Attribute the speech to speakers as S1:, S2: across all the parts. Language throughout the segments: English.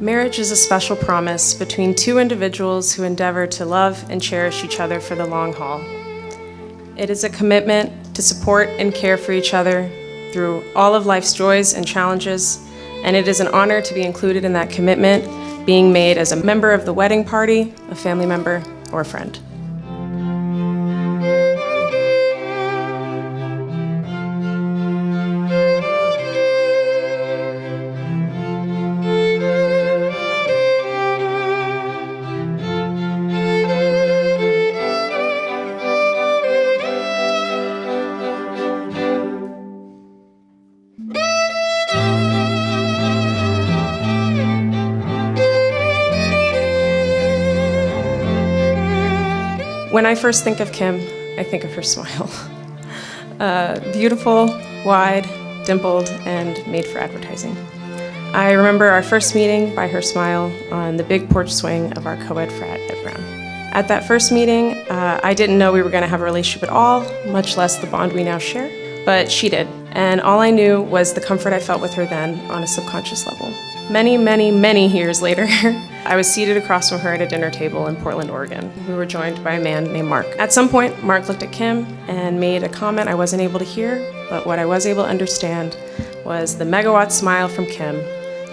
S1: Marriage is a special promise between two individuals who endeavor to love and cherish each other for the long haul. It is a commitment to support and care for each other through all of life's joys and challenges, and it is an honor to be included in that commitment, being made as a member of the wedding party, a family member, or a friend. When I first think of Kim, I think of her smile. Beautiful, wide, dimpled, and made for advertising. I remember our first meeting by her smile on the big porch swing of our co-ed frat at Brown. At that first meeting, I didn't know we were going to have a relationship at all, much less the bond we now share, but she did. And all I knew was the comfort I felt with her then on a subconscious level. Many, many, many years later, I was seated across from her at a dinner table in Portland, Oregon. We were joined by a man named Mark. At some point, Mark looked at Kim and made a comment I wasn't able to hear, but what I was able to understand was the megawatt smile from Kim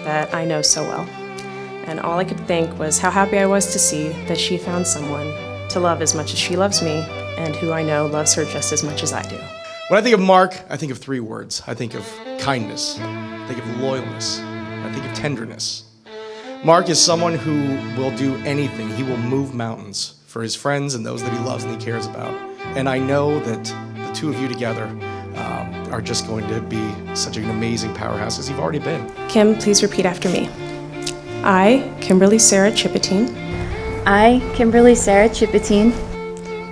S1: that I know so well. And all I could think was how happy I was to see that she found someone to love as much as she loves me, and who I know loves her just as much as I do.
S2: When I think of Mark, I think of three words. I think of kindness, I think of loyalness, I think of tenderness. Mark is someone who will do anything. He will move mountains for his friends and those that he loves and he cares about. And I know that the two of you together are just going to be such an amazing powerhouse as you've already been.
S1: Kim, please repeat after me. I, Kimberly Sarah Chipitine.
S3: I, Kimberly Sarah Chipitine.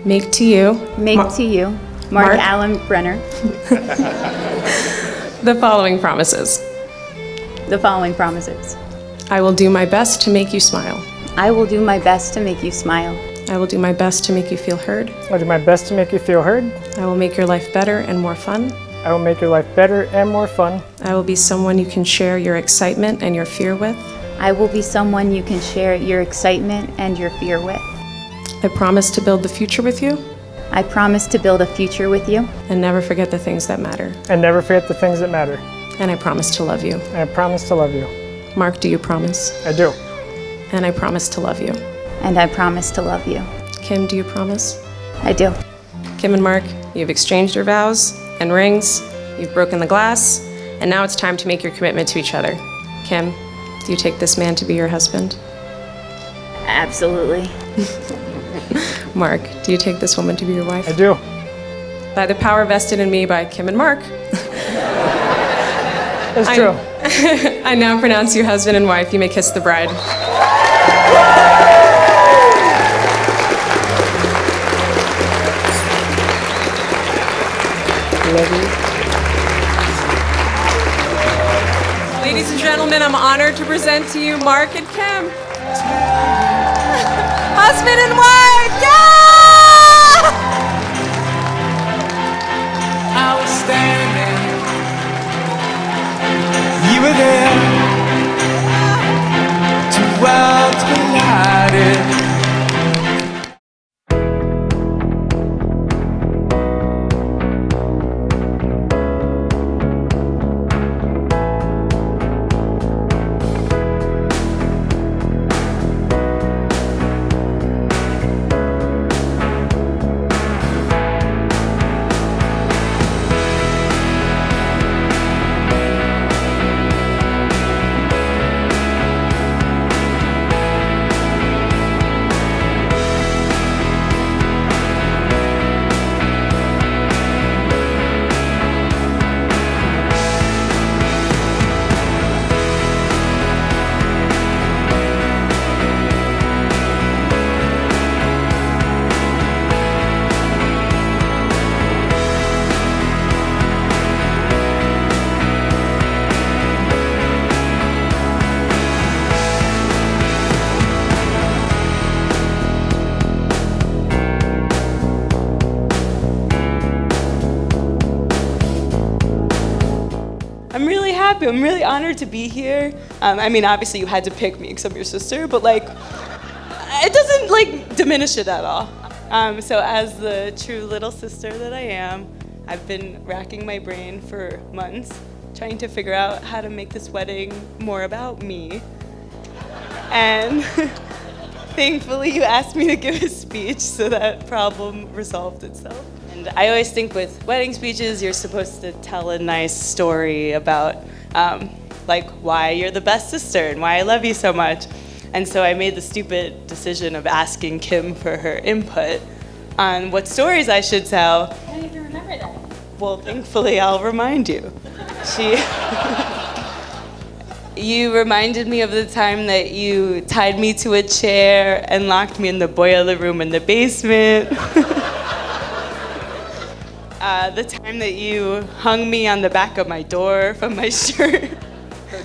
S1: Make to you.
S3: To you. Mark Allen Brenner.
S1: The following promises.
S3: The following promises.
S1: I will do my best to make you smile.
S3: I will do my best to make you smile.
S1: I will do my best to make you feel heard.
S4: I'll do my best to make you feel heard.
S1: I will make your life better and more fun.
S4: I will make your life better and more fun.
S1: I will be someone you can share your excitement and your fear with.
S3: I will be someone you can share your excitement and your fear with.
S1: I promise to build the future with you.
S3: I promise to build a future with you.
S1: And never forget the things that matter.
S4: And never forget the things that matter.
S1: And I promise to love you.
S4: And I promise to love you.
S1: Mark, do you promise?
S4: I do.
S1: And I promise to love you.
S3: And I promise to love you.
S1: Kim, do you promise?
S3: I do.
S1: Kim and Mark, you've exchanged your vows and rings, you've broken the glass, and now it's time to make your commitment to each other. Kim, do you take this man to be your husband?
S3: Absolutely.
S1: Mark, do you take this woman to be your wife?
S4: I do.
S1: By the power vested in me by Kim and Mark,
S4: That's true.
S1: I now pronounce you husband and wife. You may kiss the bride.
S4: Love you.
S1: Ladies and gentlemen, I'm honored to present to you Mark and Kim. Husband and wife, yeah!
S5: I was standing, you were there, two worlds collided.
S6: happy. I'm really honored to be here. I mean, obviously you had to pick me because I'm your sister, but like, it doesn't like diminish it at all. So as the true little sister that I am, I've been racking my brain for months, trying to figure out how to make this wedding more about me. And thankfully you asked me to give a speech, so that problem resolved itself. And I always think with wedding speeches, you're supposed to tell a nice story about like why you're the best sister and why I love you so much. And so I made the stupid decision of asking Kim for her input on what stories I should tell.
S3: I don't even remember that.
S6: Well, thankfully, I'll remind you. You reminded me of the time that you tied me to a chair and locked me in the boiler room in the basement. The time that you hung me on the back of my door from my shirt.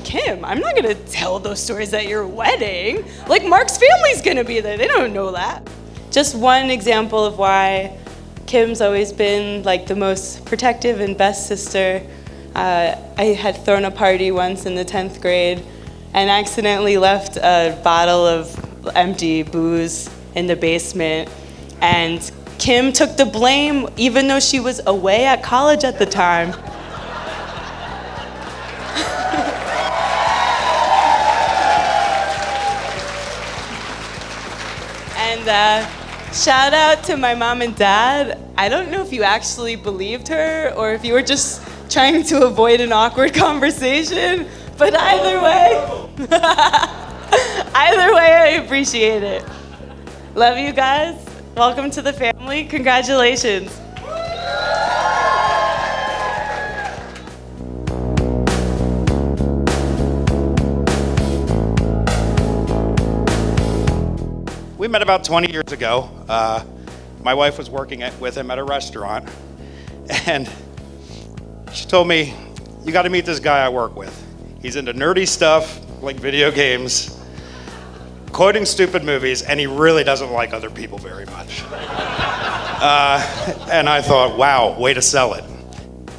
S6: Kim, I'm not gonna tell those stories at your wedding. Like, Mark's family's gonna be there. They don't know that. Just one example of why Kim's always been like the most protective and best sister. I had thrown a party once in the 10th grade and accidentally left a bottle of empty booze in the basement. And Kim took the blame even though she was away at college at the time. And shout out to my mom and dad. I don't know if you actually believed her or if you were just trying to avoid an awkward conversation, but either way, I appreciate it. Love you guys. Welcome to the family. Congratulations.
S7: We met about 20 years ago. My wife was working with him at a restaurant, and she told me, "You got to meet this guy I work with. He's into nerdy stuff like video games, quoting stupid movies, and he really doesn't like other people very much." And I thought, wow, way to sell it.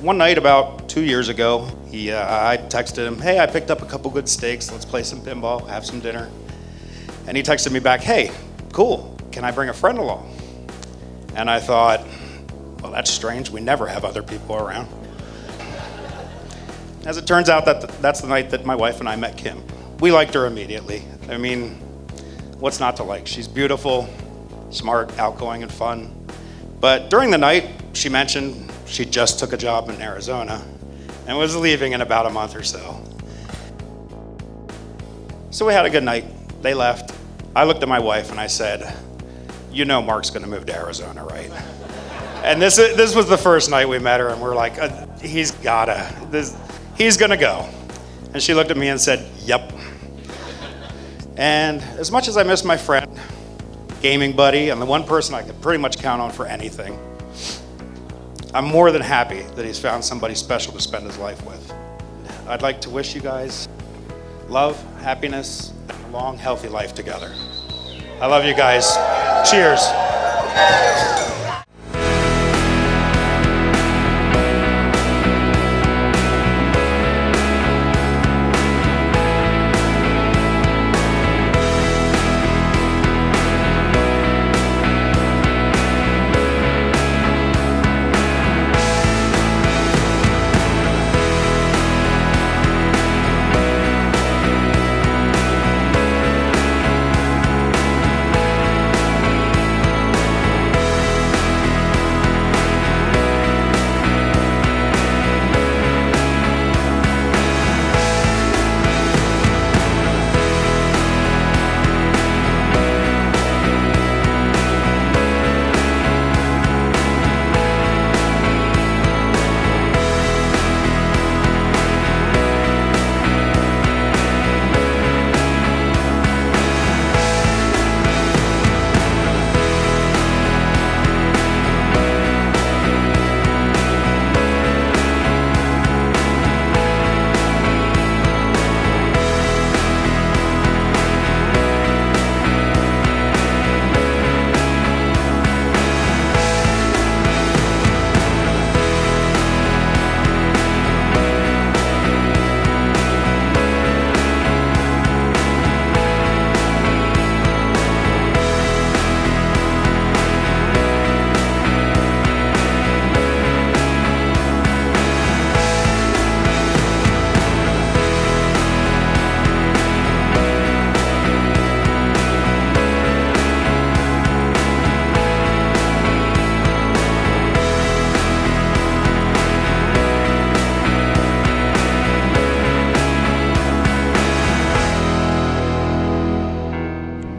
S7: One night about 2 years ago, I texted him, "Hey, I picked up a couple good steaks. Let's play some pinball, have some dinner." And he texted me back, "Hey, cool, can I bring a friend along?" And I thought, well, that's strange. We never have other people around. As it turns out, that's the night that my wife and I met Kim. We liked her immediately. I mean, what's not to like? She's beautiful, smart, outgoing, and fun. But during the night, she mentioned she just took a job in Arizona and was leaving in about a month or so. So we had a good night. They left. I looked at my wife and I said, "You know Mark's gonna move to Arizona, right?" And this was the first night we met her, and we're like, he's gonna go. And she looked at me and said, "Yep." And as much as I miss my friend, gaming buddy, and the one person I could pretty much count on for anything, I'm more than happy that he's found somebody special to spend his life with. I'd like to wish you guys love, happiness, and a long, healthy life together. I love you guys. Cheers.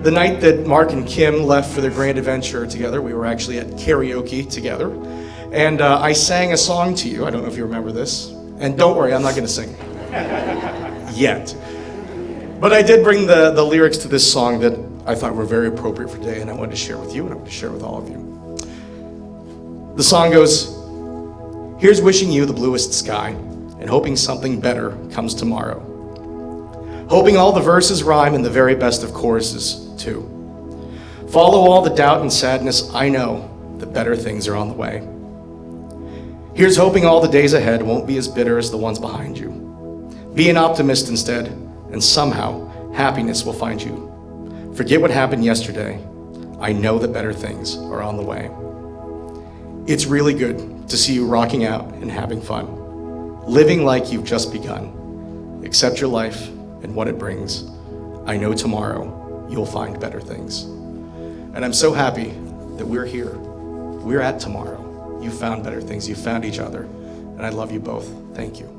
S2: The night that Mark and Kim left for their grand adventure together, we were actually at karaoke together. And I sang a song to you. I don't know if you remember this. And don't worry, I'm not going to sing. Yet. But I did bring the lyrics to this song that I thought were very appropriate for today, and I wanted to share with you, and I want to share with all of you. The song goes, here's wishing you the bluest sky, and hoping something better comes tomorrow. Hoping all the verses rhyme and the very best of choruses, too. Follow all the doubt and sadness, I know that better things are on the way. Here's hoping all the days ahead won't be as bitter as the ones behind you. Be an optimist instead, and somehow happiness will find you. Forget what happened yesterday. I know that better things are on the way. It's really good to see you rocking out and having fun, living like you've just begun. Accept your life and what it brings. I know tomorrow you'll find better things. And I'm so happy that we're here. We're at tomorrow. You found better things. You found each other. And I love you both. Thank you.